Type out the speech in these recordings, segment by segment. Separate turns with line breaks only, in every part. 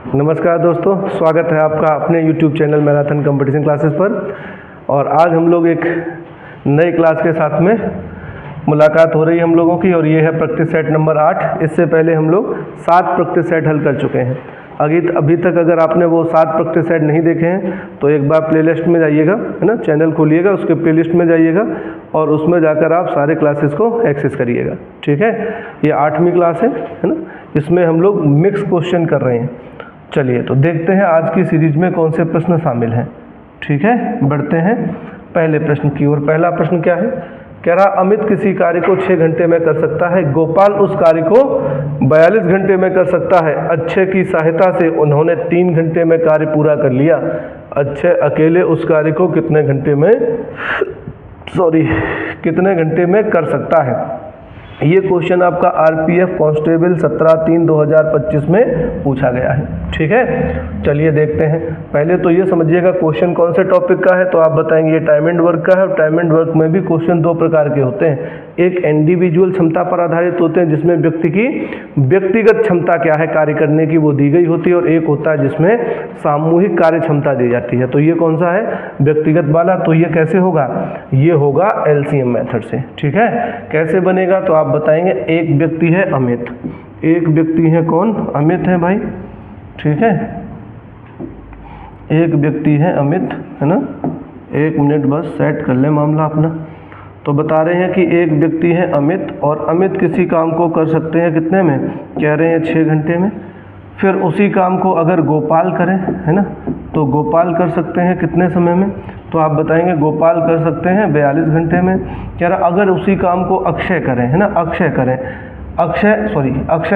नमस्कार दोस्तों, स्वागत है आपका अपने YouTube channel marathon competition classes पर। और आज हम लोग एक नई क्लास के साथ में मुलाकात हो रही है हम लोगों की, और ये है प्रैक्टिस सेट नंबर 8। इससे पहले हम लोग 7 प्रैक्टिस सेट हल कर चुके हैं। अभी तक अगर आपने वो 7 प्रैक्टिस सेट नहीं देखे हैं तो एक बार प्लेलिस्ट में जाइएगा, है ना, चैनल खोलिएगा, उसके प्लेलिस्ट में जाइएगा और उसमें जाकर आप सारे क्लासेस को एक्सेस करिएगा। ठीक है, ये 8वीं क्लास है ना। इसमें हम लोग मिक्स क्वेश्चन कर रहे हैं। चलिए तो देखते हैं आज की सीरीज में कौन से प्रश्न शामिल हैं। ठीक है, बढ़ते हैं पहले प्रश्न की ओर। पहला प्रश्न क्या है? कह रहा अमित किसी कार्य को 6 घंटे में कर सकता है, गोपाल उस कार्य को 42 घंटे में कर सकता है। अक्षय की सहायता से उन्होंने 3 घंटे में कार्य पूरा कर लिया। अक्षय अकेले उस कार्य को कितने घंटे में कर सकता है? ये क्वेश्चन आपका आरपीएफ कांस्टेबल 17/3/2025 में पूछा गया है। ठीक है, चलिए देखते हैं। पहले तो ये समझिएगा क्वेश्चन कौन से टॉपिक का है, तो आप बताएंगे ये टाइम एंड वर्क का है। और टाइम एंड वर्क में भी क्वेश्चन 2 प्रकार के होते हैं। एक इंडिविजुअल क्षमता पर आधारित होते हैं, जिसमें व्यक्ति की व्यक्तिगत क्षमता क्या है कार्य करने की वो दी गई होती है, और एक होता है जिसमें सामूहिक कार्य क्षमता दी जाती है। तो ये कौन सा है? व्यक्तिगत वाला। तो ये कैसे होगा? ये होगा एलसीएम मेथड से। ठीक है, कैसे बनेगा तो आप बताएंगे। एक व्यक्ति है अमित, एक व्यक्ति है कौन? अमित है भाई। ठीक है, एक व्यक्ति है अमित, है ना। 1 मिनट बस सेट कर ले मामला अपना। तो बता रहे हैं कि एक व्यक्ति है अमित, और अमित किसी काम को कर सकते हैं कितने में? कह रहे हैं 6 घंटे में। फिर उसी काम को अगर गोपाल करें, है ना, तो गोपाल कर सकते हैं कितने समय में? तो आप बताएंगे गोपाल कर सकते हैं 42 घंटे में। कह रहा अगर उसी काम को अक्षय करें, है ना, अक्षय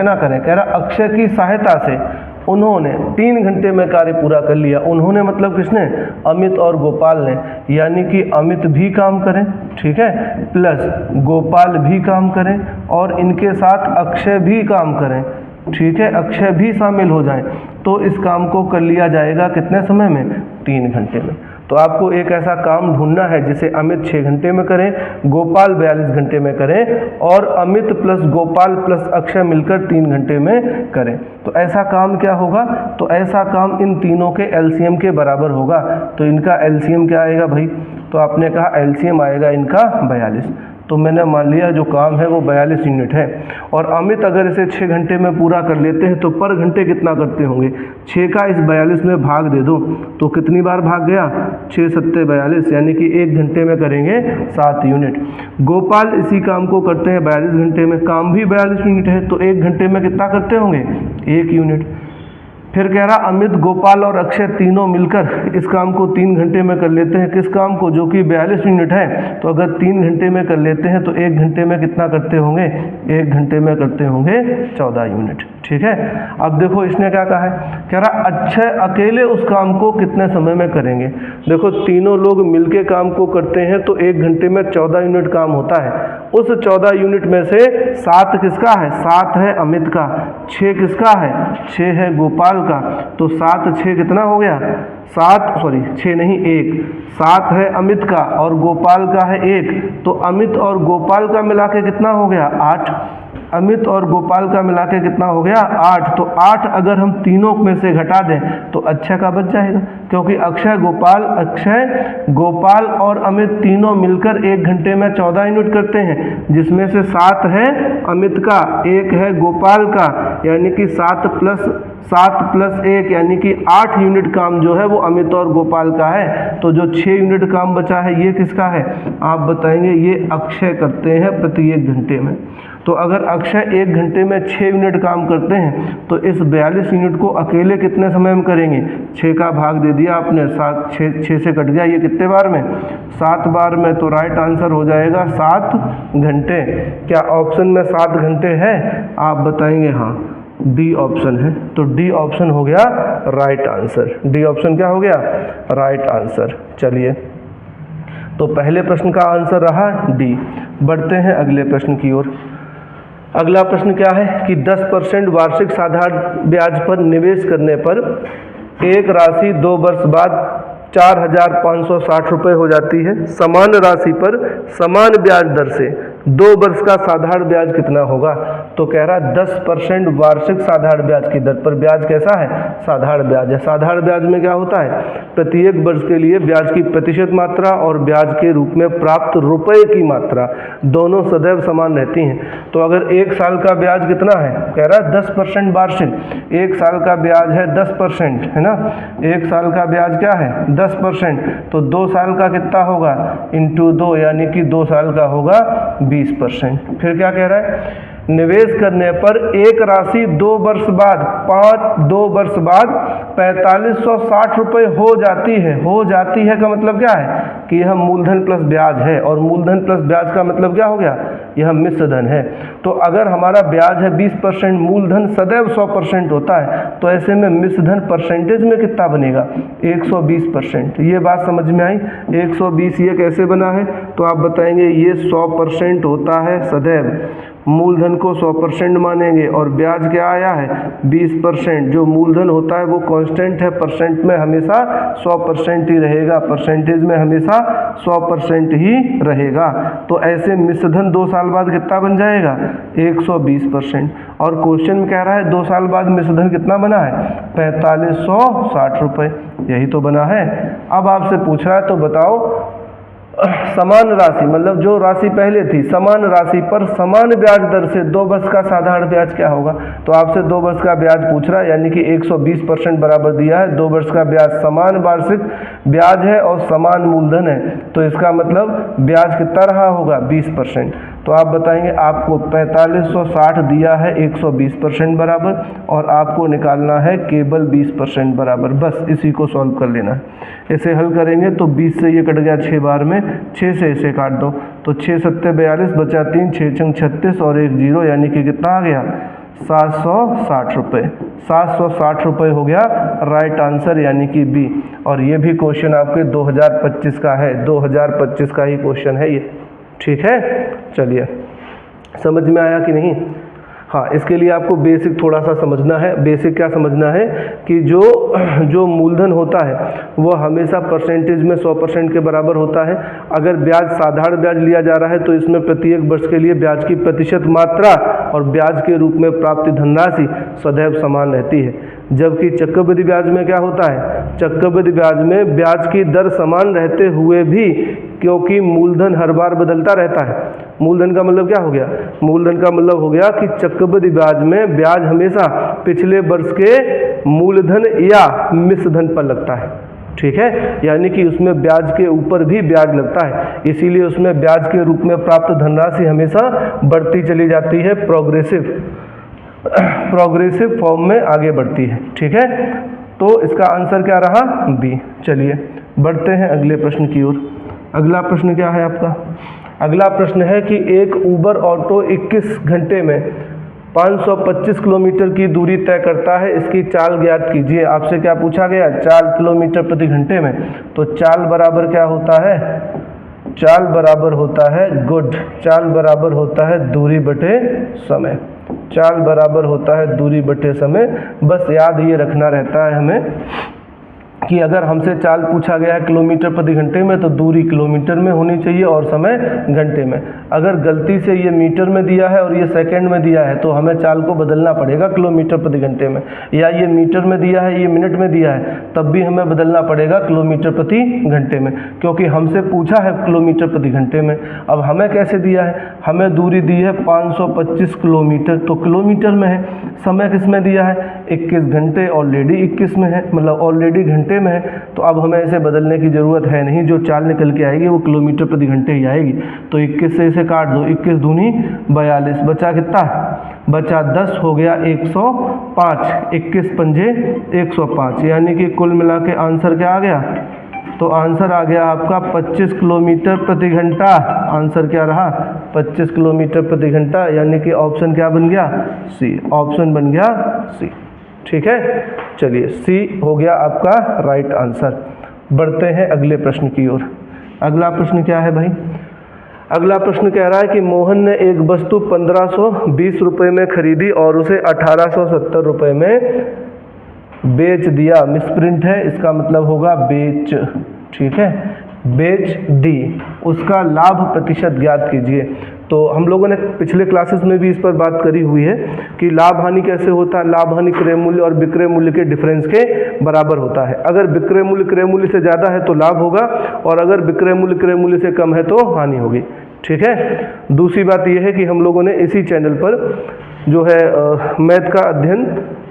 ना करें, कह रहा अक्षय की सहायता से उन्होंने 3 घंटे में कार्य पूरा कर लिया। उन्होंने मतलब किसने? अमित और गोपाल ने। यानी कि अमित भी काम करें, ठीक है, प्लस गोपाल भी काम करें, और इनके साथ अक्षय भी काम करें। ठीक है, अक्षय भी शामिल हो जाए, तो इस काम को कर लिया जाएगा कितने समय में? 3 घंटे में। तो आपको एक ऐसा काम ढूंढना है जिसे अमित 6 घंटे में करें, गोपाल 42 घंटे में करें, और अमित प्लस गोपाल प्लस अक्षय मिलकर 3 घंटे में करें। तो ऐसा काम क्या होगा? तो ऐसा काम इन तीनों के एलसीएम के बराबर होगा। तो इनका एलसीएम क्या आएगा भाई? तो आपने कहा एलसीएम आएगा इनका 42। तो मैंने मान लिया जो काम है वो 42 यूनिट है। और अमित अगर इसे 6 घंटे में पूरा कर लेते हैं तो पर घंटे कितना करते होंगे? 6 का इस 42 में भाग दे दो तो कितनी बार भाग गया? 6 सत्ते 42, यानी कि 1 घंटे में करेंगे 7 यूनिट। गोपाल इसी काम को करते हैं 42 घंटे में, काम भी 42 यूनिट है, तो 1 घंटे में कितना करते होंगे? 1 यूनिट। फिर कह रहा अमित, गोपाल और अक्षय तीनों मिलकर इस काम को 3 घंटे में कर लेते हैं। किस काम को? जो कि 42 यूनिट है। तो अगर 3 घंटे में कर लेते हैं तो 1 घंटे में कितना करते होंगे? 1 घंटे में करते होंगे 14 यूनिट। ठीक है, अब देखो इसने क्या कहा है? कह रहा अक्षय अकेले उस काम को कितने समय में करेंगे। देखो तीनों लोग मिलके काम को करते हैं तो 1 घंटे में 14 यूनिट काम होता है। उस 14 यूनिट में से 7 किसका है? 7 है अमित का, 6 किसका है? 6 है गोपाल का। तो 7 6 कितना हो गया? 6 नहीं 1। 7 है अमित का और गोपाल का है 1, तो अमित और गोपाल का मिला के कितना हो गया? 8। अमित और गोपाल का मिला के कितना हो गया? 8। तो 8 अगर हम तीनों में से घटा दें तो अक्षय का बच जाएगा, क्योंकि अक्षय गोपाल और अमित तीनों मिलकर 1 घंटे में 14 यूनिट करते हैं, जिसमें से 7 है अमित का, 1 है गोपाल का, यानी कि 7 प्लस 1 यानी कि 8 यूनिट काम जो है वो अमित और गोपाल का है। तो जो 6 यूनिट काम बचा है ये किसका है? आप बताएंगे ये अक्षय करते हैं प्रति 1 घंटे में। तो अगर अक्षय 1 घंटे में 6 यूनिट काम करते हैं तो इस 42 यूनिट को अकेले कितने समय में करेंगे? 6 का भाग दे दिया आपने, 6 से कट गया, ये कितने बार में? 7 बार में। तो राइट आंसर हो जाएगा 7 घंटे। क्या ऑप्शन में 7 घंटे है? आप बताएंगे हाँ, डी ऑप्शन है। तो डी ऑप्शन हो गया राइट आंसर। डी ऑप्शन क्या हो गया? Right answer. चलिए तो पहले प्रश्न का आंसर रहा डी। बढ़ते हैं अगले प्रश्न की ओर। अगला प्रश्न क्या है कि 10% वार्षिक साधारण ब्याज पर निवेश करने पर एक राशि 2 वर्ष बाद 4,560 रुपये हो जाती है। समान राशि पर समान ब्याज दर से 2 वर्ष का साधारण ब्याज कितना होगा? तो कह रहा है 10% वार्षिक साधारण ब्याज की दर पर। ब्याज कैसा है? साधारण ब्याज है। साधारण ब्याज में क्या होता है? प्रत्येक वर्ष के लिए ब्याज की प्रतिशत मात्रा और ब्याज के रूप में प्राप्त रुपए की मात्रा दोनों सदैव समान रहती हैं। तो अगर 1 साल का ब्याज कितना है? कह रहा है 10% वार्षिक। 1 साल का ब्याज है 10%, है ना? 1 साल का ब्याज क्या है? 10%। तो 2 साल का कितना होगा? इंटू 2, यानी कि 2 साल का होगा 20%। फिर क्या कह रहा है? निवेश करने पर एक राशि 2 वर्ष बाद 4560 रुपये हो जाती है। हो जाती है का मतलब क्या है? कि यह मूलधन प्लस ब्याज है, और मूलधन प्लस ब्याज का मतलब क्या हो गया? यह मिश्र धन है। तो अगर हमारा ब्याज है 20%, मूलधन सदैव 100% होता है, तो ऐसे में मिश्र धन परसेंटेज में कितना बनेगा? 120%। ये बात समझ में आई? 120 ये कैसे बना है? तो आप बताएंगे ये 100% होता है सदैव, मूलधन को 100% मानेंगे, और ब्याज क्या आया है? 20%। जो मूलधन होता है वो कांस्टेंट है, परसेंट में हमेशा 100% ही रहेगा, परसेंटेज में हमेशा 100% ही रहेगा। तो ऐसे मिश्र धन 2 साल बाद कितना बन जाएगा? 120%। और क्वेश्चन में कह रहा है 2 साल बाद मिश्र धन कितना बना है? 4560 रुपये। यही तो बना है। अब आपसे पूछ रहा है तो बताओ, समान राशि, मतलब जो राशि पहले थी समान राशि पर समान ब्याज दर से 2 वर्ष का साधारण ब्याज क्या होगा? तो आपसे 2 वर्ष का ब्याज पूछ रहा है, यानी कि 120% बराबर दिया है। 2 वर्ष का ब्याज समान वार्षिक ब्याज है और समान मूलधन है, तो इसका मतलब ब्याज कितना रहा होगा? 20%। तो आप बताएंगे आपको 4560 दिया है 120% बराबर, और आपको निकालना है केवल 20% बराबर। बस इसी को सॉल्व कर लेना है। इसे हल करेंगे तो 20 से ये कट गया 6 बार में, 6 से इसे काट दो तो 6 7 42, बचा 3, 6 चंग 36 और 1 0, यानी कि कितना आ गया? 760 रुपये। 760 रुपये हो गया राइट आंसर, यानी कि बी। और ये भी क्वेश्चन आपके 2025 का है, 2025 का ही क्वेश्चन है ये। ठीक है, चलिए समझ में आया कि नहीं? हाँ, इसके लिए आपको बेसिक थोड़ा सा समझना है। बेसिक क्या समझना है कि जो मूलधन होता है वह हमेशा परसेंटेज में 100% के बराबर होता है। अगर ब्याज साधारण ब्याज लिया जा रहा है तो इसमें प्रत्येक वर्ष के लिए ब्याज की प्रतिशत मात्रा और ब्याज के रूप में प्राप्त धनराशि सदैव समान रहती है। जबकि चक्रवृद्धि ब्याज में क्या होता है? चक्रवृद्धि ब्याज में ब्याज की दर समान रहते हुए भी, क्योंकि मूलधन हर बार बदलता रहता है। मूलधन का मतलब क्या हो गया? मूलधन का मतलब हो गया कि चक्रवृद्धि ब्याज में ब्याज हमेशा पिछले वर्ष के मूलधन या मिश्र धन पर लगता है। ठीक है, यानी कि उसमें ब्याज के ऊपर भी ब्याज लगता है, इसीलिए उसमें ब्याज के रूप में प्राप्त धनराशि हमेशा बढ़ती चली जाती है, प्रोग्रेसिव फॉर्म में आगे बढ़ती है। ठीक है, तो इसका आंसर क्या रहा? बी। चलिए बढ़ते हैं अगले प्रश्न की ओर। अगला प्रश्न क्या है आपका? अगला प्रश्न है कि एक उबर ऑटो 21 घंटे में 525 किलोमीटर की दूरी तय करता है, इसकी चाल ज्ञात कीजिए। आपसे क्या पूछा गया? 4 किलोमीटर प्रति घंटे में। तो चाल बराबर क्या होता है? चाल बराबर होता है गुड, चाल बराबर होता है दूरी बटे समय। चाल बराबर होता है दूरी बटे समय। बस याद ये रखना रहता है हमें कि अगर हमसे चाल पूछा गया है किलोमीटर प्रति घंटे में तो दूरी किलोमीटर में होनी चाहिए और समय घंटे में। अगर गलती से ये मीटर में दिया है और ये सेकंड में दिया है तो हमें चाल को बदलना पड़ेगा किलोमीटर प्रति घंटे में, या ये मीटर में दिया है ये मिनट में दिया है तब भी हमें बदलना पड़ेगा किलोमीटर प्रति घंटे में, क्योंकि हमसे पूछा है किलोमीटर प्रति घंटे में। अब हमें कैसे दिया है? हमें दूरी दी है 525 किलोमीटर, तो किलोमीटर में है। समय किस में दिया है? 21 घंटे, ऑलरेडी 21 में है, मतलब ऑलरेडी घंटे में है। तो अब हमें इसे बदलने की ज़रूरत है नहीं, जो चाल निकल के आएगी वो किलोमीटर प्रति घंटे ही आएगी। तो 21 से इसे काट दो, 21 दूनी 42, बचा कितना? बचा 10, हो गया 105, 21 पंजे 105, यानी कि कुल मिला के आंसर क्या आ गया? तो आंसर आ गया आपका 25 किलोमीटर प्रति घंटा। आंसर क्या रहा? 25 किलोमीटर प्रति घंटा, यानी कि ऑप्शन क्या बन गया? सी। ऑप्शन बन गया सी। ठीक है, चलिए सी हो गया आपका राइट आंसर। बढ़ते हैं अगले प्रश्न की ओर। अगला प्रश्न क्या है भाई? अगला प्रश्न कह रहा है कि मोहन ने एक वस्तु 1520 रुपये में खरीदी और उसे 1870 रुपये में बेच दिया। मिसप्रिंट है, इसका मतलब होगा बेच। ठीक है, बेच दी। उसका लाभ प्रतिशत ज्ञात कीजिए। तो हम लोगों ने पिछले क्लासेस में भी इस पर बात करी हुई है कि लाभ हानि कैसे होता है। लाभ हानि क्रय मूल्य और विक्रय मूल्य के डिफरेंस के बराबर होता है। अगर विक्रय मूल्य क्रय मूल्य से ज़्यादा है तो लाभ होगा, और अगर विक्रय मूल्य क्रय मूल्य से कम है तो हानि होगी। ठीक है। दूसरी बात यह है कि हम लोगों ने इसी चैनल पर जो है मैथ का अध्ययन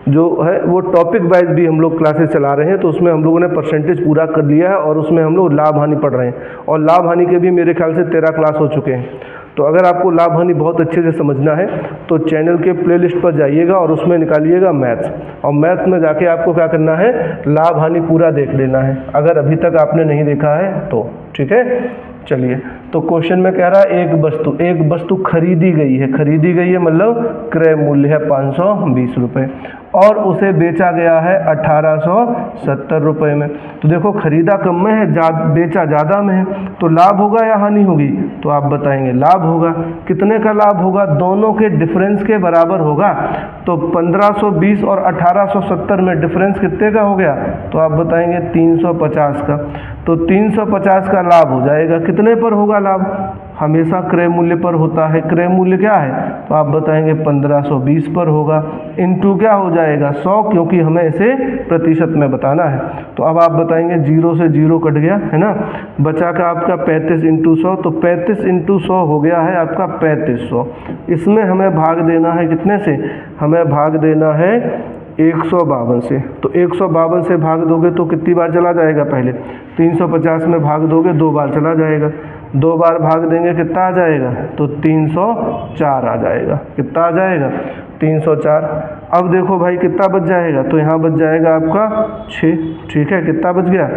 जो है वो टॉपिक वाइज भी हम लोग क्लासेस चला रहे हैं, तो उसमें हम लोगों ने परसेंटेज पूरा कर लिया है और उसमें हम लोग लाभ हानि पढ़ रहे हैं, और लाभ हानि के भी मेरे ख्याल से 13 क्लास हो चुके हैं। तो अगर आपको लाभ हानि बहुत अच्छे से समझना है तो चैनल के प्लेलिस्ट पर जाइएगा और उसमें निकालिएगा मैथ्स, और मैथ्स में जाके आपको क्या करना है, लाभ हानि पूरा देख लेना है, अगर अभी तक आपने नहीं देखा है तो। ठीक है। चलिए, तो क्वेश्चन में कह रहा है एक वस्तु खरीदी गई है मतलब क्रय मूल्य है 520 रुपये, और उसे बेचा गया है 1870 रुपये में। तो देखो खरीदा कम में है, बेचा ज़्यादा में है, तो लाभ होगा या हानि होगी? तो आप बताएंगे लाभ होगा। कितने का लाभ होगा? दोनों के डिफरेंस के बराबर होगा। तो 1520 और 1870 में डिफरेंस कितने का हो गया? तो आप बताएंगे 350 का। तो 350 का लाभ हो जाएगा। कितने पर होगा लाभ? हमेशा क्रय मूल्य पर होता है। क्रय मूल्य क्या है? तो आप बताएंगे 1520 पर होगा, इनटू क्या हो जाएगा 100, क्योंकि हमें इसे प्रतिशत में बताना है। तो अब आप बताएंगे 0 से 0 कट गया है ना, बचा का आपका 35 इंटू 100, तो 35 इंटू 100 हो गया है आपका 3500। इसमें हमें भाग देना है कितने से? हमें भाग देना है 152 से। तो 152 से भाग दोगे तो कितनी बार चला जाएगा? पहले 350 में भाग दोगे 2 बार चला जाएगा, 2 बार भाग देंगे कितना आ जाएगा? तो 304 आ जाएगा। कितना आ जाएगा? 304। अब देखो भाई कितना बच जाएगा? तो यहाँ बच जाएगा आपका 6। ठीक है, कितना बच गया?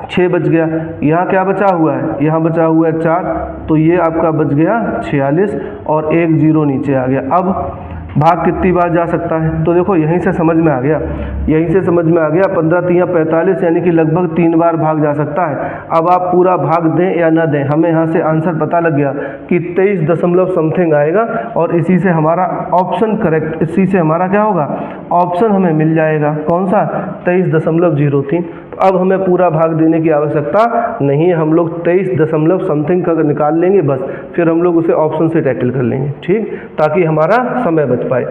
6 बच गया। यहाँ क्या बचा हुआ है? यहाँ बचा हुआ है 4, तो ये आपका बच गया 46, और 1 0 नीचे आ गया। अब भाग कितनी बार जा सकता है? तो देखो यहीं से समझ में आ गया, 15 3 45, यानी कि लगभग 3 बार भाग जा सकता है। अब आप पूरा भाग दें या ना दें, हमें यहाँ से आंसर पता लग गया कि 23 दशमलव समथिंग आएगा, और इसी से हमारा ऑप्शन करेक्ट, इसी से हमारा क्या होगा? ऑप्शन हमें मिल जाएगा। कौन सा? 23.03। तो अब हमें पूरा भाग देने की आवश्यकता नहीं है, हम लोग 23 दशमलव समथिंग का निकाल लेंगे बस, फिर हम लोग उसे ऑप्शन से टैकल कर लेंगे। ठीक, ताकि हमारा समय बच पाए।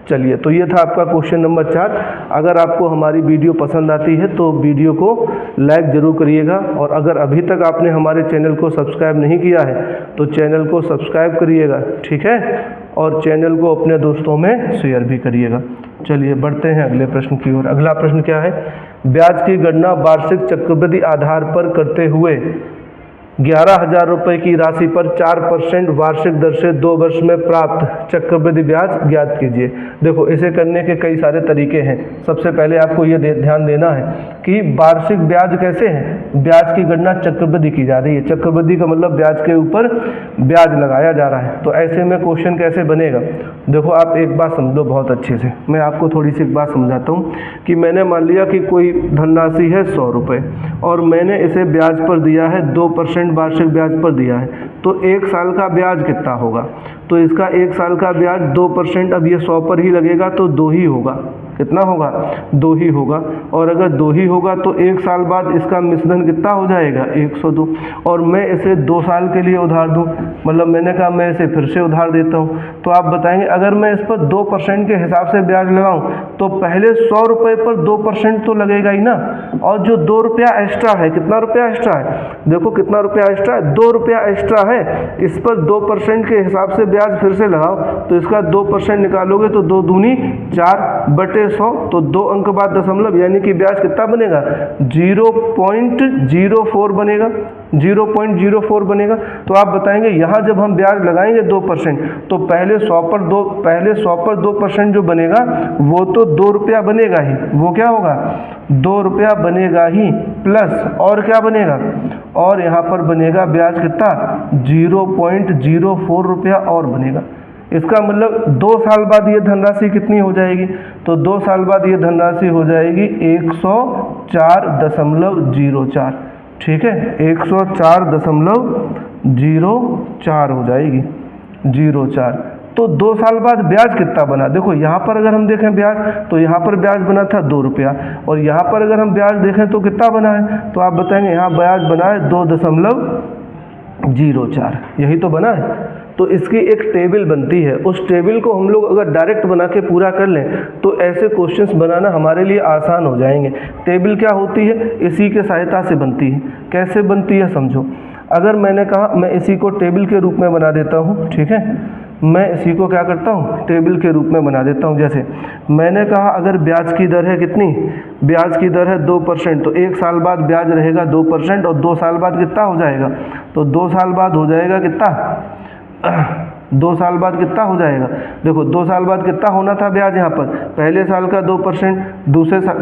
चलिए, तो ये था आपका क्वेश्चन नंबर 4। अगर आपको हमारी वीडियो पसंद आती है तो वीडियो को लाइक ज़रूर करिएगा, और अगर अभी तक आपने हमारे चैनल को सब्सक्राइब नहीं किया है तो चैनल को सब्सक्राइब करिएगा। ठीक है, और चैनल को अपने दोस्तों में शेयर भी करिएगा। चलिए बढ़ते हैं अगले प्रश्न की ओर। अगला प्रश्न क्या है? ब्याज की गणना वार्षिक चक्रवृद्धि आधार पर करते हुए 11,000 रुपये की राशि पर 4% वार्षिक दर से 2 वर्ष में प्राप्त चक्रवृद्धि ब्याज ज्ञात कीजिए। देखो इसे करने के कई सारे तरीके हैं। सबसे पहले आपको ये ध्यान देना है कि वार्षिक ब्याज कैसे है? ब्याज की गणना चक्रवृद्धि की जा रही है। चक्रवृद्धि का मतलब ब्याज के ऊपर ब्याज लगाया जा रहा है। तो ऐसे में क्वेश्चन कैसे बनेगा? देखो आप एक बात समझो बहुत अच्छे से, मैं आपको थोड़ी सी एक बात समझाता हूँ कि मैंने मान लिया कि कोई धनराशि है 100 रुपये, और मैंने इसे ब्याज पर दिया है 2% वार्षिक ब्याज पर दिया है, तो 1 साल का ब्याज कितना होगा? तो इसका 1 साल का ब्याज 2%, अब ये 100 पर ही लगेगा तो 2 ही होगा। कितना होगा? 2 ही होगा। और अगर 2 ही होगा तो 1 साल बाद इसका मिश्रण कितना हो जाएगा? 102। और मैं इसे 2 साल के लिए उधार दूँ, मतलब मैंने कहा मैं इसे फिर से उधार देता हूँ। तो आप बताएंगे अगर मैं इस पर 2% के हिसाब से ब्याज लगाऊँ तो पहले 100 रुपये पर 2% तो लगेगा ही ना, और जो 2 रुपया एक्स्ट्रा है, कितना रुपया एक्स्ट्रा है? देखो कितना रुपया एक्स्ट्रा है? 2 रुपया एक्स्ट्रा है। इस पर 2% के हिसाब से ब्याज फिर से लगाओ, तो इसका 2% निकालोगे तो 2 दूनी 4/100, तो 2 अंक बाद दशमलव, यानी कि ब्याज कितना बनेगा? 0.04 बनेगा। 0.04 बनेगा। तो आप बताएंगे यहाँ जब हम ब्याज लगाएंगे 2%, तो पहले 100 पर 2% जो बनेगा वो तो 2 रुपया बनेगा ही। वो क्या होगा? 2 रुपया बनेगा ही, प्लस और क्या बनेगा? और यहाँ पर बनेगा ब्याज कितना? 0.04 रुपया और बनेगा। इसका मतलब 2 साल बाद ये धनराशि कितनी हो जाएगी? तो 2 साल बाद ये धनराशि हो जाएगी 104.04। ठीक है, 104.04 हो जाएगी, 04। तो 2 साल बाद ब्याज कितना बना? देखो यहाँ पर अगर हम देखें ब्याज, तो यहाँ पर ब्याज बना था 2 रुपया, और यहाँ पर अगर हम ब्याज देखें तो कितना बना है? तो आप बताएंगे यहाँ ब्याज बना है 2.04, यही तो बना है। तो इसकी एक टेबल बनती है, उस टेबल को हम लोग अगर डायरेक्ट बना के पूरा कर लें तो ऐसे क्वेश्चंस बनाना हमारे लिए आसान हो जाएंगे। टेबल क्या होती है, इसी के सहायता से बनती है। कैसे बनती है समझो। अगर मैंने कहा मैं इसी को टेबल के रूप में बना देता हूँ, ठीक है, मैं इसी को क्या करता हूँ टेबल के रूप में बना देता हूँ। जैसे मैंने कहा अगर ब्याज की दर है कितनी, ब्याज की दर है 2%, तो 1 साल बाद ब्याज रहेगा 2% और 2 साल बाद कितना हो जाएगा, तो 2 साल बाद हो जाएगा कितना 2 साल बाद कितना हो जाएगा, देखो 2 साल बाद कितना होना था ब्याज यहाँ पर, पहले साल का 2%,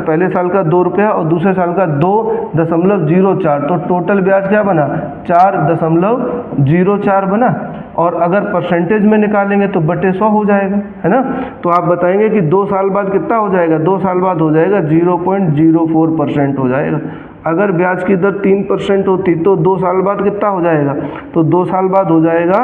पहले साल का 2 रुपया और दूसरे साल का 2.04, तो टोटल ब्याज क्या बना 4.04 बना। और अगर परसेंटेज में निकालेंगे तो बटे 100 हो जाएगा, है ना। तो आप बताएंगे कि 2 साल बाद कितना हो जाएगा, 2 साल बाद हो जाएगा 0.04% हो जाएगा। अगर ब्याज की दर 3% होती तो 2 साल बाद कितना हो जाएगा, तो 2 साल बाद हो जाएगा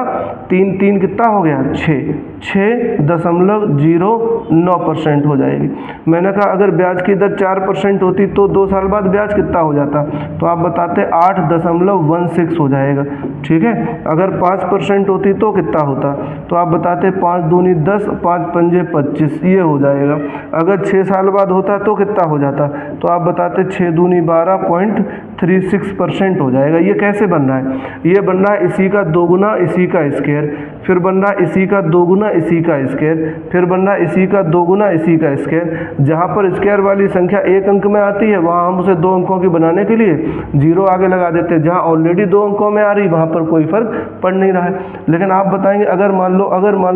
3 कितना हो गया 6.09% हो जाएगी। मैंने कहा अगर ब्याज की दर 4% होती तो 2 साल बाद ब्याज कितना हो जाता, तो आप बताते 8.16 हो जाएगा, ठीक है। अगर 5% होती तो कितना होता, तो आप बताते 5 दूनी 10, 5 पंजे 25, ये हो जाएगा। अगर 6 साल बाद होता तो कितना हो जाता, तो आप बताते 6 दूनी 12.36% हो जाएगा। ये कैसे बन रहा है, ये बन रहा है इसी का दोगुना इसी का स्क्वायर, फिर बन रहा है इसी का दोगुना इसी का स्क्वायर, फिर बन रहा है इसी का दोगुना इसी का स्क्वायर। जहाँ पर स्क्वायर वाली संख्या 1 अंक में आती है वहाँ हम उसे 2 अंकों की बनाने के लिए 0 आगे लगा देते हैं। जहाँ ऑलरेडी 2 अंकों में आ रही वहाँ पर कोई फर्क पड़ नहीं रहा है। लेकिन आप बताएंगे अगर मान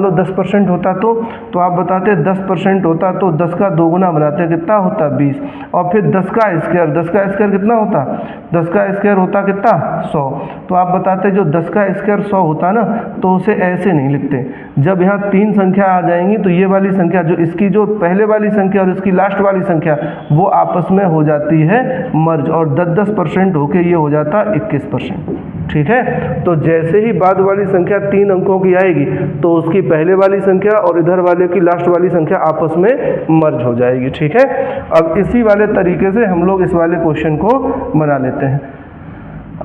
लो 10% होता तो आप बताते 10% होता तो 10 का दोगुना बनाते कितना होता 20, और फिर 10 का स्क्वायर कितना होता, 10 का स्क्वायर होता कितना 100। तो आप बताते जो 10 का स्क्वायर 100 होता ना, तो उसे ऐसे नहीं लिखते। जब यहाँ 3 संख्या आ जाएंगी तो ये वाली संख्या जो इसकी जो पहले वाली संख्या और इसकी लास्ट वाली संख्या वो आपस में हो जाती है मर्ज, और 10% होके ये हो जाता 21%, ठीक है। तो जैसे ही बाद वाली संख्या 3 अंकों की आएगी तो उसकी पहले वाली संख्या और इधर वाले की लास्ट वाली संख्या आपस में मर्ज हो जाएगी, ठीक है। अब इसी वाले तरीके से हम लोग इस वाले क्वेश्चन को बना लेते हैं।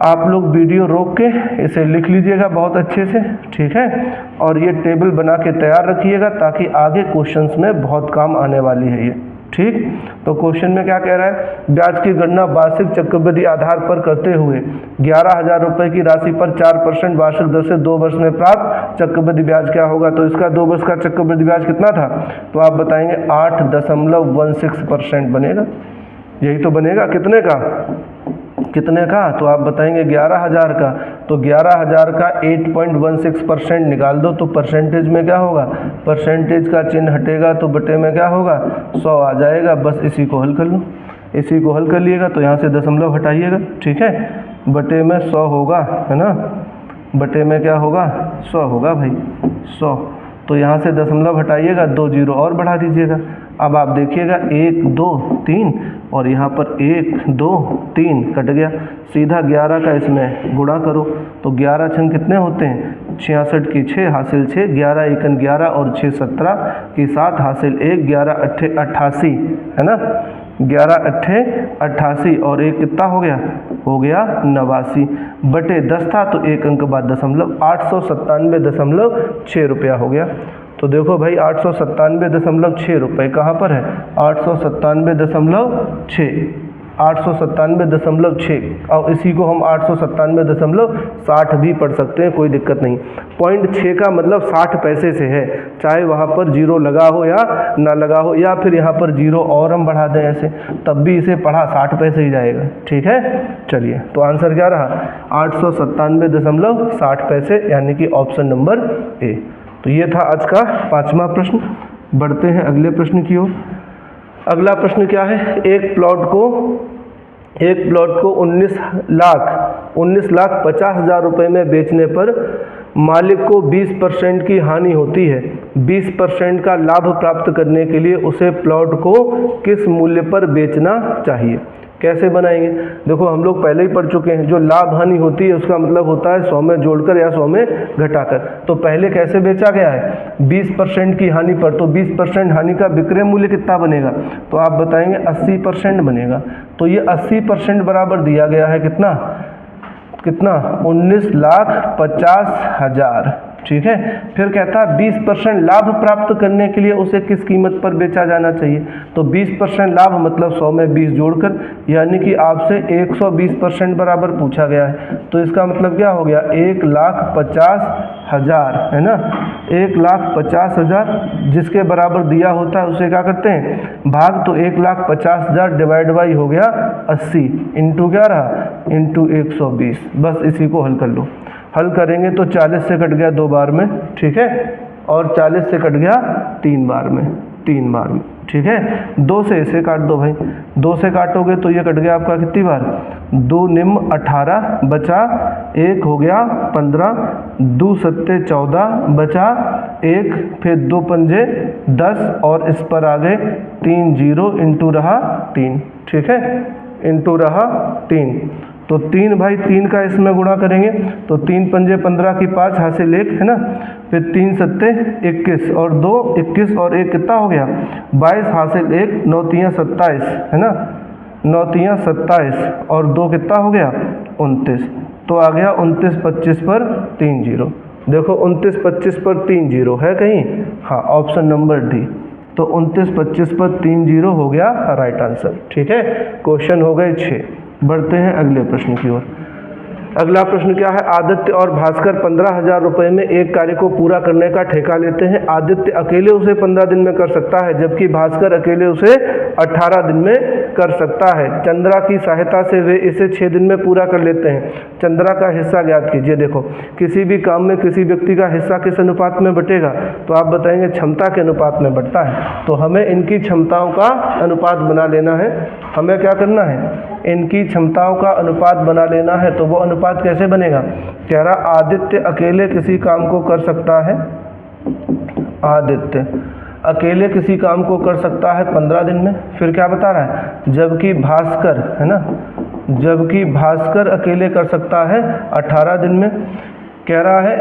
आप लोग वीडियो रोक के इसे लिख लीजिएगा बहुत अच्छे से, ठीक है, और ये टेबल बना के तैयार रखिएगा ताकि आगे क्वेश्चंस में बहुत काम आने वाली है ये, ठीक। तो क्वेश्चन में क्या कह रहा है, ब्याज की गणना वार्षिक चक्रवृद्धि आधार पर करते हुए 11,000 रुपये की राशि पर 4% वार्षिक दर से 2 वर्ष में प्राप्त चक्रवृद्धि ब्याज क्या होगा। तो इसका 2 वर्ष का चक्रवृद्धि ब्याज कितना था, तो आप बताएंगे 8.16% बनेगा। यही तो बनेगा कितने का, तो आप बताएंगे 11,000 का, तो 11,000 का 8.16% निकाल दो तो परसेंटेज में क्या होगा, परसेंटेज का चिन्ह हटेगा तो बटे में क्या होगा 100 आ जाएगा। बस इसी को हल कर लो, इसी को हल कर लिएगा तो यहाँ से दशमलव हटाइएगा, ठीक है, बटे में 100 होगा, है ना, बटे में क्या होगा 100 होगा भाई 100। तो यहाँ से दशमलव हटाइएगा, 2 जीरो और बढ़ा दीजिएगा। अब आप देखिएगा 1 2 3 और यहाँ पर 1 2 3 कट गया, सीधा 11 का इसमें गुणा करो तो 11 छंग कितने होते हैं 66 की 6 हासिल 6, 11 एकन 11 और 6 17 की 7 हासिल 1, 11 अट्ठे 88, है ना, 11 अट्ठे 88 और 1 कितना हो गया 89 बटे 10 था तो 1 अंक बाद दशमलव 897.6 रुपया हो गया। तो देखो भाई 897.6 रुपये कहाँ पर है 897.6 और इसी को हम 897.60 भी पढ़ सकते हैं, कोई दिक्कत नहीं। 0.6 का मतलब 60 पैसे से है, चाहे वहाँ पर जीरो लगा हो या ना लगा हो, या फिर यहाँ पर जीरो और हम बढ़ा दें ऐसे, तब भी इसे पढ़ा 60 पैसे ही जाएगा, ठीक है। चलिए तो आंसर क्या रहा 897.60 पैसे, यानी कि ऑप्शन नंबर ए। तो ये था आज का 5वां प्रश्न। बढ़ते हैं अगले प्रश्न की ओर। अगला प्रश्न क्या है, एक प्लॉट को 19,50,000 रुपये में बेचने पर मालिक को 20% की हानि होती है। 20% का लाभ प्राप्त करने के लिए उसे प्लॉट को किस मूल्य पर बेचना चाहिए। कैसे बनाएंगे, देखो हम लोग पहले ही पढ़ चुके हैं, जो लाभ हानि होती है उसका मतलब होता है 100 में जोड़कर या 100 में घटाकर। तो पहले कैसे बेचा गया है 20% की हानि पर, तो 20% हानि का विक्रय मूल्य कितना बनेगा, तो आप बताएंगे 80% बनेगा। तो ये 80% बराबर दिया गया है कितना 19,50,000, ठीक है। फिर कहता है 20% लाभ प्राप्त करने के लिए उसे किस कीमत पर बेचा जाना चाहिए। तो 20% लाभ मतलब 100 में 20 जोड़कर, यानी कि आपसे 120% बराबर पूछा गया है। तो इसका मतलब क्या हो गया, 1,50,000 है ना, 1,50,000 जिसके बराबर दिया होता है उसे क्या करते हैं, भाग। तो 1,50,000 डिवाइड बाई हो गया 80 इंटू क्या रहा, इंटू 120। बस इसी को हल कर लो। हल करेंगे तो 40 से कट गया 2 बार में, ठीक है, और 40 से कट गया 3 बार में, 3 बार में, ठीक है। 2 से इसे काट दो भाई, 2 से काटोगे तो ये कट गया आपका कितनी बार, 2 निम 18 बचा 1 हो गया 15, 2 सत्ते 14 बचा 1, फिर 2 पंजे 10 और इस पर आ गए 3 जीरो इंटू रहा 3, ठीक है, इंटू रहा 3। तो 3 भाई 3 का इसमें गुणा करेंगे तो 3 पंजे 15 की 5 हासिल 1 है ना, फिर 3 सत्ते 21 और 2 21 और 1 कितना हो गया 22 हासिल 1, 9 तियाँ 27 है ना, 9 तियाँ 27 और 2 कितना हो गया 29। तो आ गया 29 25 पर 3 जीरो। देखो 29 25 पर 3 जीरो है कहीं, हाँ ऑप्शन नंबर डी। तो 29 25 पर 3 जीरो हो गया राइट आंसर, ठीक है। क्वेश्चन हो गए 6। बढ़ते हैं अगले प्रश्न की ओर। अगला प्रश्न क्या है, आदित्य और भास्कर 15,000 रुपये में एक कार्य को पूरा करने का ठेका लेते हैं। आदित्य अकेले उसे 15 दिन में कर सकता है, जबकि भास्कर अकेले उसे 18 दिन में कर सकता है। चंद्रा की सहायता से वे इसे 6 दिन में पूरा कर लेते हैं। चंद्रा का हिस्सा ज्ञात कीजिए। देखो किसी भी काम में किसी व्यक्ति का हिस्सा किस अनुपात में बटेगा, तो आप बताएंगे क्षमता के अनुपात में बढ़ता है। तो हमें इनकी क्षमताओं का अनुपात बना लेना है। हमें क्या करना है, इनकी क्षमताओं का अनुपात बना लेना है। तो वो अनुपात कैसे बनेगा, कह रहा आदित्य अकेले किसी काम को कर सकता है, आदित्य अकेले किसी काम को कर सकता है 15 दिन में। फिर क्या बता रहा है, जबकि भास्कर है ना, जबकि भास्कर अकेले कर सकता है 18 दिन में, कह रहा है।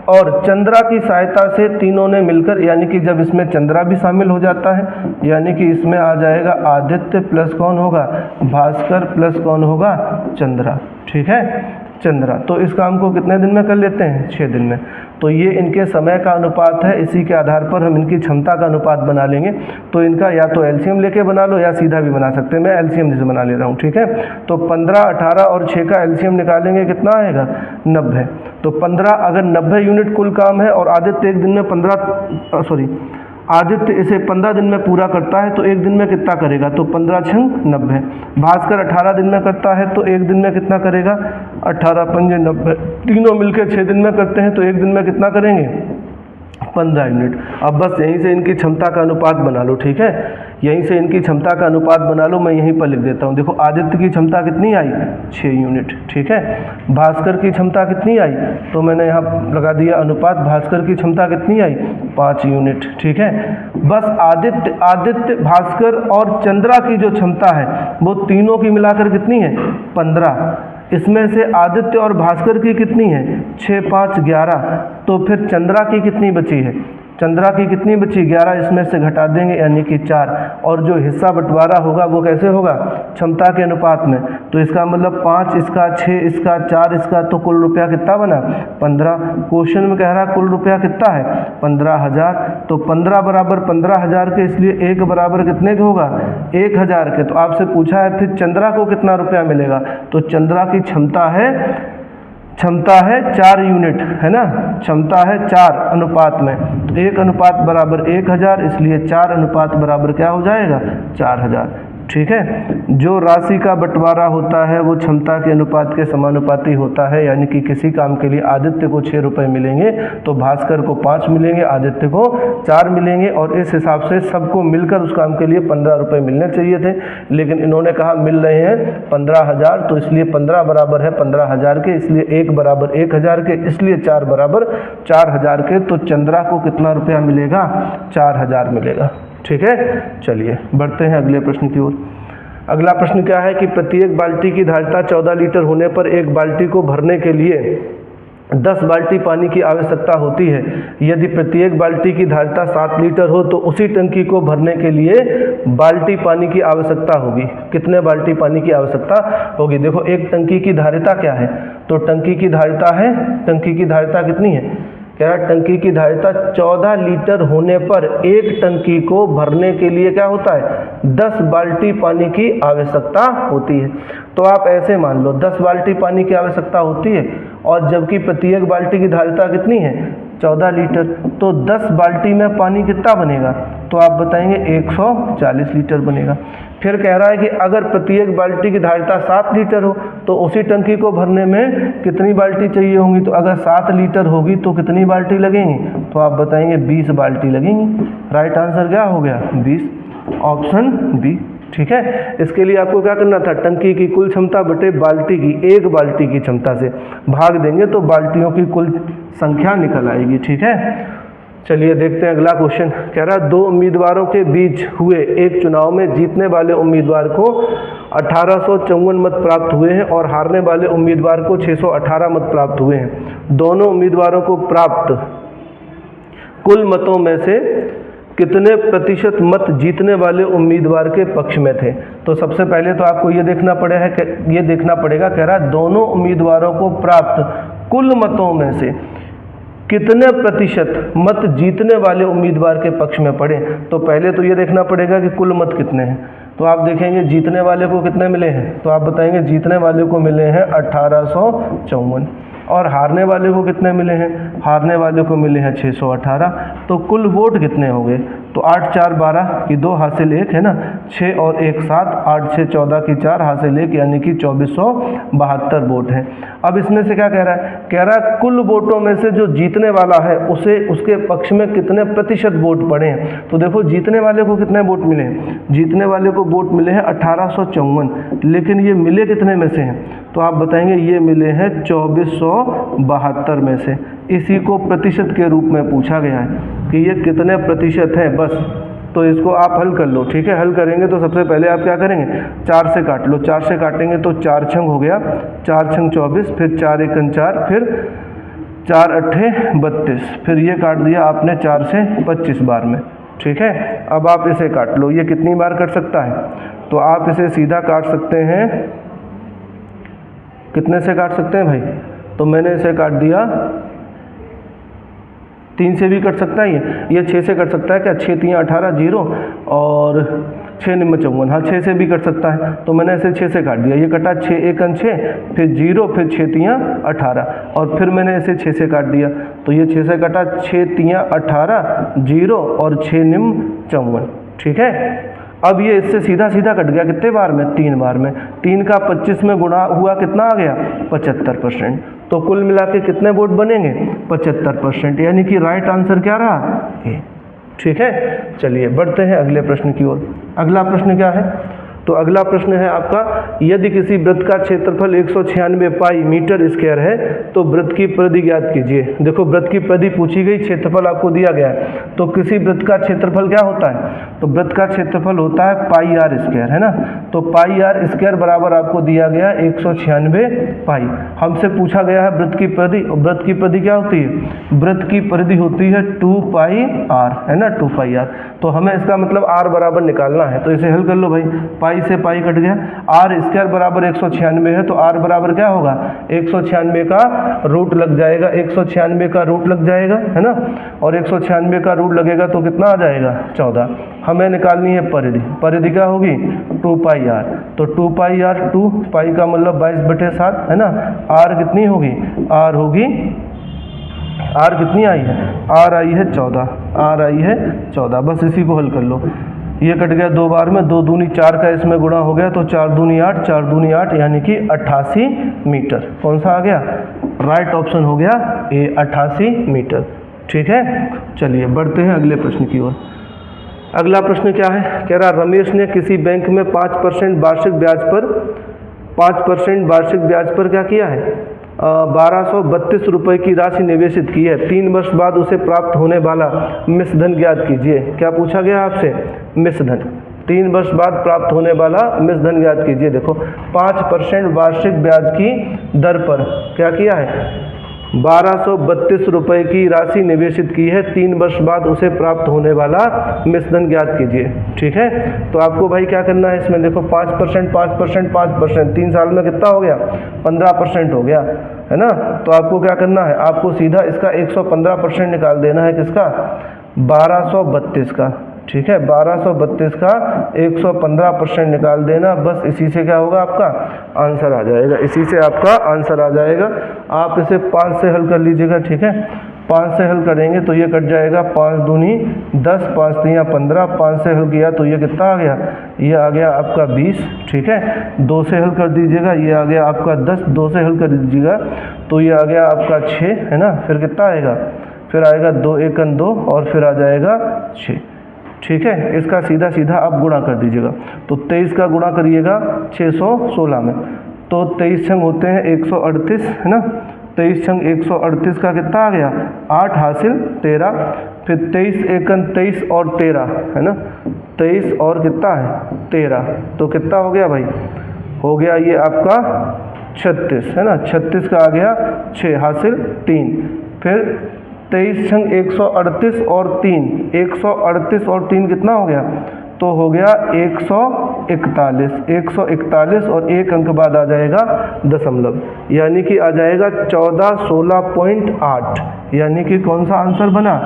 और चंद्रा की सहायता से तीनों ने मिलकर, यानी कि जब इसमें चंद्रा भी शामिल हो जाता है, यानी कि इसमें आ जाएगा आदित्य प्लस कौन होगा, भास्कर प्लस कौन होगा, चंद्रा, ठीक है, चंद्रा। तो इस काम को कितने दिन में कर लेते हैं, 6 दिन में। तो ये इनके समय का अनुपात है, इसी के आधार पर हम इनकी क्षमता का अनुपात बना लेंगे। तो इनका या तो एलसीएम लेके बना लो या सीधा भी बना सकते हैं, मैं एलसीएम जैसे बना ले रहा हूँ, ठीक है। तो 15, 18 और 6 का एलसीएम निकालेंगे, कितना आएगा 90। तो 15 अगर 90 यूनिट कुल काम है और आदित्य एक दिन में आदित्य इसे 15 दिन में पूरा करता है, तो एक दिन में कितना करेगा, तो 15 छंग 90। भास्कर 18 दिन में करता है, तो एक दिन में कितना करेगा, 18 पंजे 90। तीनों मिलकर 6 दिन में करते हैं, तो एक दिन में कितना करेंगे, 15 यूनिट। अब बस यहीं से इनकी क्षमता का अनुपात बना लो, ठीक है, यहीं से इनकी क्षमता का अनुपात बना लो। मैं यहीं पर लिख देता हूँ। देखो आदित्य की क्षमता कितनी आई, 6 यूनिट, ठीक है। भास्कर की क्षमता कितनी आई, तो मैंने यहाँ लगा दिया अनुपात। भास्कर की क्षमता कितनी आई, 5 यूनिट, ठीक है। बस आदित्य भास्कर और चंद्रा की जो क्षमता है वो तीनों की मिलाकर कितनी है, 15। इसमें से आदित्य और भास्कर की कितनी है, 6, 5, 11। तो फिर चंद्रा की कितनी बची है, चंद्रा की कितनी बची, 11। इसमें से घटा देंगे यानी कि 4। और जो हिस्सा बंटवारा होगा वो कैसे होगा, क्षमता के अनुपात में। तो इसका मतलब 5 इसका, 6 इसका, 4 इसका, तो कुल रुपया कितना बना, 15। क्वेश्चन में कह रहा कुल रुपया कितना है, 15,000। तो 15 बराबर 15,000 के, इसलिए 1 बराबर कितने के होगा, 1,000 के। तो आपसे पूछा है फिर चंद्रा को कितना रुपया मिलेगा, तो चंद्रा की क्षमता है 4 यूनिट, है ना, क्षमता है 4 अनुपात में। तो 1 अनुपात बराबर 1,000, इसलिए 4 अनुपात बराबर क्या हो जाएगा, 4,000, ठीक है। जो राशि का बंटवारा होता है वो क्षमता के अनुपात के समानुपाती होता है, यानी कि किसी काम के लिए आदित्य को 6 रुपये मिलेंगे तो भास्कर को 5 मिलेंगे, आदित्य को 4 मिलेंगे। और इस हिसाब से सबको मिलकर उस काम के लिए 15 रुपये मिलने चाहिए थे, लेकिन इन्होंने कहा मिल रहे हैं 15,000, तो इसलिए 15 बराबर है 15,000 के, इसलिए 1 बराबर 1,000 के, इसलिए 4 बराबर 4,000 के। तो चंद्रा को कितना रुपया मिलेगा, 4,000 मिलेगा, ठीक है। चलिए बढ़ते हैं अगले प्रश्न की ओर। अगला प्रश्न क्या है कि प्रत्येक बाल्टी की धारिता 14 लीटर होने पर एक बाल्टी को भरने के लिए 10 बाल्टी पानी की आवश्यकता होती है। यदि प्रत्येक बाल्टी की धारिता 7 लीटर हो तो उसी टंकी को भरने के लिए बाल्टी पानी की आवश्यकता होगी। कितने बाल्टी पानी की आवश्यकता होगी, देखो एक टंकी की धारिता क्या है, तो टंकी की धारिता कितनी है, कह रहा टंकी की धारिता 14 लीटर होने पर एक टंकी को भरने के लिए क्या होता है 10 बाल्टी पानी की आवश्यकता होती है। तो आप ऐसे मान लो 10 बाल्टी पानी की आवश्यकता होती है और जबकि प्रत्येक बाल्टी की धारिता कितनी है 14 लीटर, तो 10 बाल्टी में पानी कितना बनेगा, तो आप बताएंगे 140 लीटर बनेगा। फिर कह रहा है कि अगर प्रत्येक बाल्टी की धारिता 7 लीटर हो तो उसी टंकी को भरने में कितनी बाल्टी चाहिए होंगी, तो अगर 7 लीटर होगी तो कितनी बाल्टी लगेंगी, तो आप बताएंगे 20 बाल्टी लगेंगी। राइट आंसर क्या हो गया 20, ऑप्शन बी। ठीक है, इसके लिए आपको क्या करना था, टंकी की कुल क्षमता बटे बाल्टी की, एक बाल्टी की क्षमता से भाग देंगे तो बाल्टियों की कुल संख्या निकल आएगी। ठीक है, चलिए देखते हैं अगला क्वेश्चन। कह रहा है 2 उम्मीदवारों के बीच हुए एक चुनाव में जीतने वाले उम्मीदवार को 1854 मत प्राप्त हुए हैं और हारने वाले उम्मीदवार को 618 मत प्राप्त हुए हैं। दोनों उम्मीदवारों को प्राप्त कुल मतों में से कितने प्रतिशत मत जीतने वाले उम्मीदवार के पक्ष में थे। तो सबसे पहले तो आपको ये देखना पड़ेगा, कह रहा है दोनों उम्मीदवारों को प्राप्त कुल मतों में से कितने प्रतिशत मत जीतने वाले उम्मीदवार के पक्ष में पड़े। तो पहले तो ये देखना पड़ेगा कि कुल मत कितने हैं। तो आप देखेंगे जीतने वाले को कितने मिले हैं, तो आप बताएंगे जीतने वाले को मिले हैं 1854 और हारने वाले को कितने मिले हैं, हारने वाले को मिले हैं 618। तो कुल वोट कितने हो गए, तो 8 4 12 की 2 हासिल 1 है ना, 6 और 1 7, 8 6 14 की 4 हासिल 1 यानी कि 2472 वोट हैं। अब इसमें से क्या कह रहा है, कह रहा है कुल वोटों में से जो जीतने वाला है उसके पक्ष में कितने प्रतिशत वोट पड़े हैं। तो देखो जीतने वाले को कितने वोट मिले हैं, जीतने वाले को वोट मिले हैं 1854, लेकिन ये मिले कितने में से हैं, तो आप बताएंगे ये मिले हैं 2472 में से। इसी को प्रतिशत के रूप में पूछा गया है कि ये कितने प्रतिशत है बस। तो इसको आप हल कर लो। ठीक है, हल करेंगे तो सबसे पहले आप क्या करेंगे, 4 से काट लो, 4 से काटेंगे तो 4 छंग हो गया, 4 छंग 24, फिर 4 एकन 4, फिर 4 अट्ठे 32, फिर ये काट दिया आपने 4 से 25 बार में। ठीक है, अब आप इसे काट लो, ये कितनी बार कट सकता है, तो आप इसे सीधा काट सकते हैं, कितने से काट सकते हैं भाई, तो मैंने इसे काट दिया 3 से भी कट सकता है, ये 6 से कट सकता है क्या, 6 3 18 0 और 6 9 54, हाँ 6 से भी कट सकता है, तो मैंने इसे 6 से काट दिया, ये कटा 6 1 6, फिर 0, फिर 6 3 18 और फिर मैंने इसे 6 से काट दिया, तो ये 6 से कटा 6 3 18 0 और 6 9 54। ठीक है, अब ये इससे सीधा सीधा कट गया कितने बार में, 3 बार में, 3 का 25 में गुणा हुआ कितना आ गया 75%। तो कुल मिला के कितने वोट बनेंगे 75%, यानी कि राइट आंसर क्या रहा ए। ठीक है, चलिए बढ़ते हैं अगले प्रश्न की ओर। अगला प्रश्न क्या है, तो अगला प्रश्न है आपका, यदि किसी वृत्त का क्षेत्रफल 196 पाई मीटर स्क्वायर है तो वृत्त की परिधि ज्ञात कीजिए। देखो वृत्त की परिधि पूछी गई, क्षेत्रफल आपको दिया गया है, तो किसी वृत्त का क्षेत्रफल क्या होता है, तो वृत्त का क्षेत्रफल होता है पाई आर स्क्वायर, है ना। तो पाई आर स्क्वायर बराबर आपको दिया गया 196 पाई। हमसे पूछा गया है वृत्त की परिधि, वृत्त की परिधि क्या होती है, वृत्त की परिधि होती है 2 पाई आर, है ना, 2 पाई आर। तो हमें इसका मतलब आर बराबर निकालना है, तो इसे हल कर लो भाई, पाई से पाई कट गया, आर स्क्वायर बराबर 196 है, तो आर बराबर क्या होगा 196 का रूट लग जाएगा, 196 का रूट लग जाएगा, है ना, और 196 का रूट लगेगा तो कितना आ जाएगा 14। हमें निकालनी है परिधि, परिधि क्या होगी 2 पाई आर, तो 2 पाई आर, 2 पाई का मतलब 22/7, है ना, आर कितनी होगी, आर होगी, आर कितनी आई है, आर आई है 14, आर आई है 14। बस इसी को हल कर लो, ये कट गया 2 बार में, 2 दूनी 4 का इसमें गुणा हो गया, तो 4 दूनी 8, 4 दूनी 8 यानी कि 88 मीटर। कौन सा आ गया, राइट ऑप्शन हो गया ए 88 मीटर। ठीक है, चलिए बढ़ते हैं अगले प्रश्न की ओर। अगला प्रश्न क्या है, कह रहा रमेश ने किसी बैंक में 5% वार्षिक ब्याज पर 5% वार्षिक ब्याज पर क्या किया है, 1232 रुपये की राशि निवेशित की है। 3 वर्ष बाद उसे प्राप्त होने वाला मिश्र धन ज्ञात कीजिए। क्या पूछा गया आपसे, मिश्र धन, 3 वर्ष बाद प्राप्त होने वाला मिश्र धन ज्ञात कीजिए। देखो 5% वार्षिक ब्याज की दर पर क्या किया है, 1232 रुपये की राशि निवेशित की है, 3 वर्ष बाद उसे प्राप्त होने वाला मिश्र धन ज्ञात कीजिए। ठीक है, तो आपको भाई क्या करना है इसमें, देखो 5%, 5%, 5%, 3 साल में कितना हो गया 15% हो गया, है ना। तो आपको क्या करना है, आपको सीधा इसका 115% निकाल देना है, किसका, 1232 का, ठीक है। 1232 का 115% निकाल देना, बस इसी से क्या होगा, आपका आंसर आ जाएगा, इसी से आपका आंसर आ जाएगा। आप इसे 5 से हल कर लीजिएगा, ठीक है। 5 से हल करेंगे तो ये कट जाएगा, 5 दूनी 10, 5 तियाँ 15, 5 से हल किया तो ये कितना आ गया, ये आ गया आपका 20, ठीक है। 2 से हल कर दीजिएगा, ये आ गया आपका 10, 2 से हल कर दीजिएगा तो ये आ गया आपका 6, है ना। फिर कितना आएगा, फिर आएगा 2 एकन 2 और फिर आ जाएगा 6, ठीक है। इसका सीधा सीधा आप गुणा कर दीजिएगा, तो 23 का गुणा करिएगा 616 में, तो 23 छंग होते हैं 138, है ना। 23 छंग 138 का कितना आ गया, 8 हासिल 13, फिर 23 एकन 23 और 13, है ना। 23 और कितना है 13, तो कितना हो गया भाई, हो गया ये आपका 36, है ना। 36 का आ गया 6 हासिल 3, फिर 23 छंग 138 और 3, 138 और 3 कितना हो गया, तो हो गया 141, 141 और 1 अंक बाद आ जाएगा दशमलव, यानी कि आ जाएगा 1416.8, यानी कि कौन सा आंसर बना,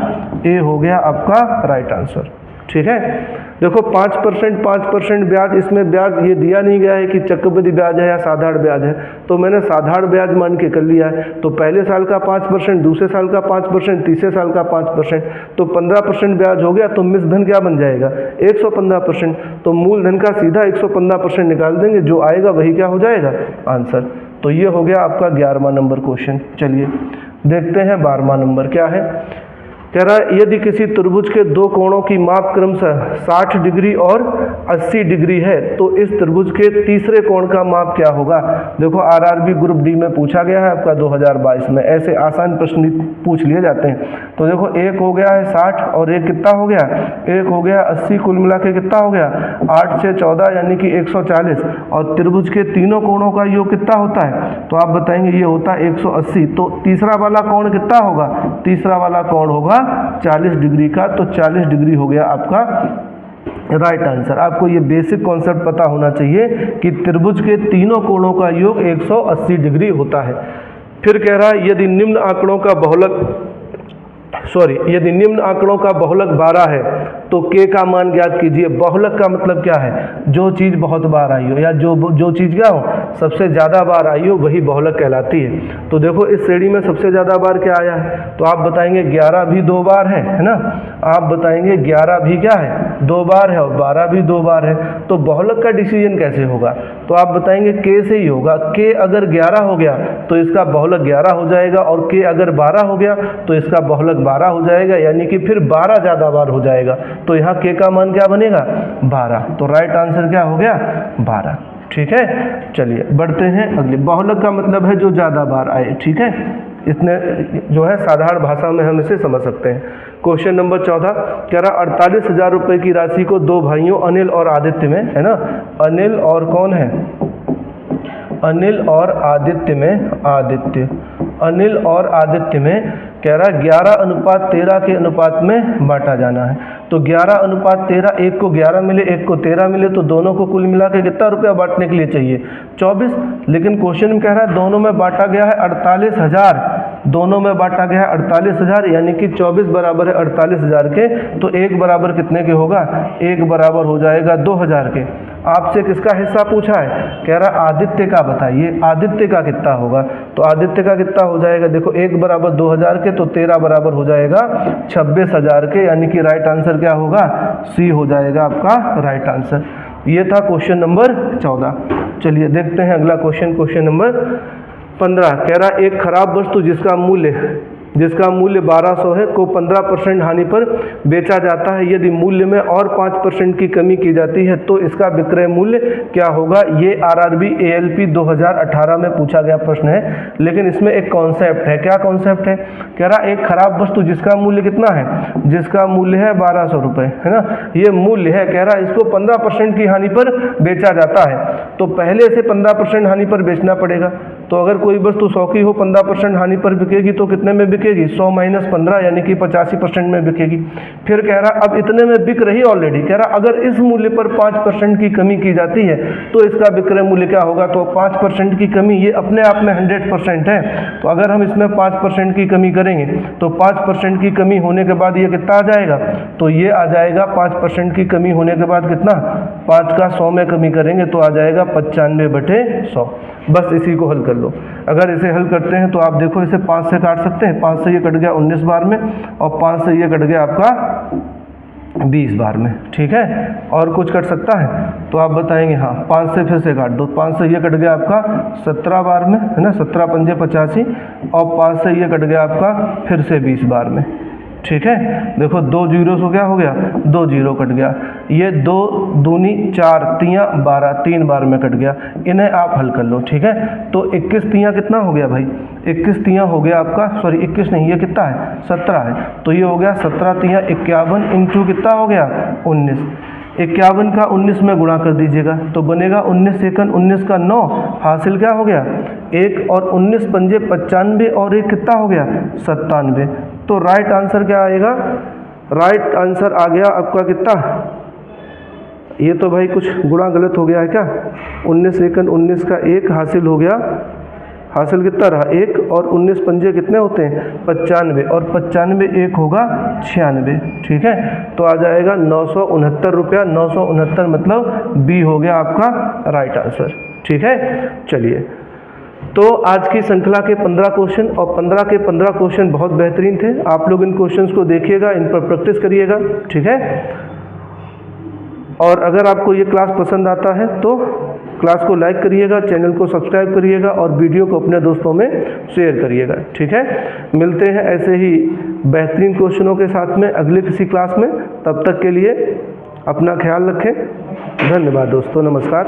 ए हो गया आपका राइट आंसर, ठीक है। देखो 5% ब्याज, इसमें ब्याज ये दिया नहीं गया है कि चक्रवृद्धि ब्याज है या साधारण ब्याज है, तो मैंने साधारण ब्याज मान के कर लिया है। तो पहले साल का 5%, दूसरे साल का 5%, तीसरे साल का 5%, तो 15% ब्याज हो गया। तो मिश्र धन क्या बन जाएगा, 115%, तो मूलधन का सीधा 115% निकाल देंगे, जो आएगा वही क्या हो जाएगा आंसर। तो ये हो गया आपका 11वां नंबर क्वेश्चन। चलिए देखते हैं 12वां नंबर क्या है। कह रहा है यदि किसी त्रिभुज के दो कोणों की माप क्रमशः 60 डिग्री और 80 डिग्री है तो इस त्रिभुज के तीसरे कोण का माप क्या होगा। देखो आरआरबी ग्रुप डी में पूछा गया है आपका 2022 में, ऐसे आसान प्रश्न पूछ लिए जाते हैं। तो देखो एक हो गया है 60 और एक कितना हो गया, एक हो गया 80, कुल मिला के कितना हो गया 8 से 14 यानी कि 140, और त्रिभुज के तीनों कोणों का योग कितना होता है, तो आप बताएंगे ये होता है 180। तो तीसरा वाला कोण कितना होगा, तीसरा वाला कोण होगा 40 डिग्री का, तो 40 डिग्री हो गया आपका राइट आंसर। आपको ये बेसिक कॉन्सेप्ट पता होना चाहिए कि त्रिभुज के तीनों कोणों का योग 180 डिग्री होता है। फिर कह रहा है यदि निम्न आंकड़ों का बहुलक 12 है तो k का मान ज्ञात कीजिए। बहुलक का मतलब क्या है, जो चीज़ बहुत बार आई हो या जो चीज़ क्या हो सबसे ज़्यादा बार आई हो वही बहुलक कहलाती है। तो देखो इस श्रेणी में सबसे ज़्यादा बार क्या आया है, तो आप बताएंगे 11 भी 2 बार है ना। आप बताएंगे 11 भी क्या है 2 बार है और 12 भी 2 बार है। तो बहुलक का डिसीजन कैसे होगा, तो आप बताएंगे k से ही होगा। k अगर 11 हो गया तो इसका बहुलक 11 हो जाएगा, और k अगर 12 हो गया तो इसका बहुलक 12 हो जाएगा, यानी कि फिर 12 ज़्यादा बार हो जाएगा। तो यहाँ k का मान क्या बनेगा 12, तो राइट आंसर क्या हो गया 12, ठीक है। चलिए बढ़ते हैं अगले। बहुलक का मतलब है जो ज़्यादा बार आए, ठीक है। इसने जो है साधारण भाषा में हम इसे समझ सकते हैं। क्वेश्चन नंबर 14 कह रहा 48,000 रुपये की राशि को दो भाइयों अनिल और आदित्य में, है ना, अनिल और कौन है, अनिल और आदित्य में, अनिल और आदित्य में कह रहा 11:13 के अनुपात में बांटा जाना है। तो 11:13, एक को 11 मिले एक को 13 मिले, तो दोनों को कुल मिला के कितना रुपया बांटने के लिए चाहिए 24। लेकिन क्वेश्चन में कह रहा है दोनों में बांटा गया है 48,000, दोनों में बांटा गया है 48,000, यानी कि 24 बराबर है 48,000 के, तो एक बराबर कितने के होगा, एक बराबर हो जाएगा 2,000 के। आपसे किसका हिस्सा पूछा है, कह रहा आदित्य का बताइए, आदित्य का कितना होगा। तो आदित्य का कितना हो जाएगा, देखो एक बराबर 2,000 के, तो 13 बराबर हो जाएगा 26,000 के, यानी कि राइट आंसर क्या होगा सी हो जाएगा आपका राइट आंसर। ये था क्वेश्चन नंबर 14। चलिए देखते हैं अगला क्वेश्चन, क्वेश्चन नंबर 15 कह रहा एक खराब वस्तु जिसका मूल्य 1200 है को 15% हानि पर बेचा जाता है। यदि मूल्य में और 5% की कमी की जाती है तो इसका विक्रय मूल्य क्या होगा। ये आरआरबी एएलपी 2018 में पूछा गया प्रश्न है, लेकिन इसमें एक कॉन्सेप्ट है। क्या कॉन्सेप्ट है, कह रहा एक खराब वस्तु जिसका मूल्य कितना है, जिसका मूल्य है 1200 रुपये, है ना, ये मूल्य है। कह रहा इसको 15% की हानि पर बेचा जाता है, तो पहले से 15% हानि पर बेचना पड़ेगा। तो अगर कोई वस्तु 100 की हो 15% हानि पर बिकेगी तो कितने में बिकेगी, 100 - 15 यानी कि 85% में बिकेगी। फिर कह रहा अब इतने में बिक रही ऑलरेडी, कह रहा अगर इस मूल्य पर 5% की कमी की जाती है तो इसका विक्रय मूल्य क्या होगा। तो 5% की कमी ये अपने आप में 100% है, तो अगर हम इसमें 5% की कमी करेंगे तो 5% की कमी होने के बाद ये कितना आ जाएगा, तो ये आ जाएगा 5% की कमी होने के बाद कितना, 5 का 100 में कमी करेंगे तो आ जाएगा 95/100। बस इसी को हल कर लो। अगर इसे हल करते हैं तो आप देखो इसे 5 से काट सकते हैं, 5 से ये कट गया 19 बार में और 5 से ये कट गया आपका 20 बार में, ठीक है। और कुछ कट सकता है तो आप बताएंगे हाँ, 5 से फिर से काट दो, 5 से ये कट गया आपका 17 बार में, है ना, 17 पंजे 85 और 5 से ये कट गया आपका फिर से 20 बार में, ठीक है। देखो 2 जीरो हो गया 2 जीरो कट गया, ये 2 दूनी 4 तियाँ 12 3 बार में कट गया। इन्हें आप हल कर लो, ठीक है। तो 21 तियाँ कितना हो गया भाई, 21 तियाँ हो गया आपका, सॉरी 21 नहीं, ये कितना है 17 है, तो ये हो गया 17 तियाँ 51 इंटू कितना हो गया 19। 51 का 19 में गुणा कर दीजिएगा तो बनेगा 19 एकन 19 का 9, हासिल क्या हो गया 1 और 19 पंजे 95 और 1 कितना हो गया 97। तो राइट आंसर क्या आएगा, राइट आंसर आ गया आपका कितना, ये तो भाई कुछ गुणा गलत हो गया है क्या, 19 एकन 19 का 1 हासिल हो गया, हासिल कितना रहा 1 और 19 पंजे कितने होते हैं 95 और 95 1 होगा 96, ठीक है। तो आ जाएगा 969 रुपया, 969 मतलब बी हो गया आपका राइट आंसर, ठीक है। चलिए, तो आज की श्रृंखला के 15 क्वेश्चन और 15 के 15 क्वेश्चन बहुत बेहतरीन थे। आप लोग इन क्वेश्चंस को देखिएगा, इन पर प्रैक्टिस करिएगा, ठीक है। और अगर आपको ये क्लास पसंद आता है तो क्लास को लाइक करिएगा, चैनल को सब्सक्राइब करिएगा और वीडियो को अपने दोस्तों में शेयर करिएगा, ठीक है। मिलते हैं ऐसे ही बेहतरीन क्वेश्चनों के साथ में अगले किसी क्लास में। तब तक के लिए अपना ख्याल रखें। धन्यवाद दोस्तों, नमस्कार।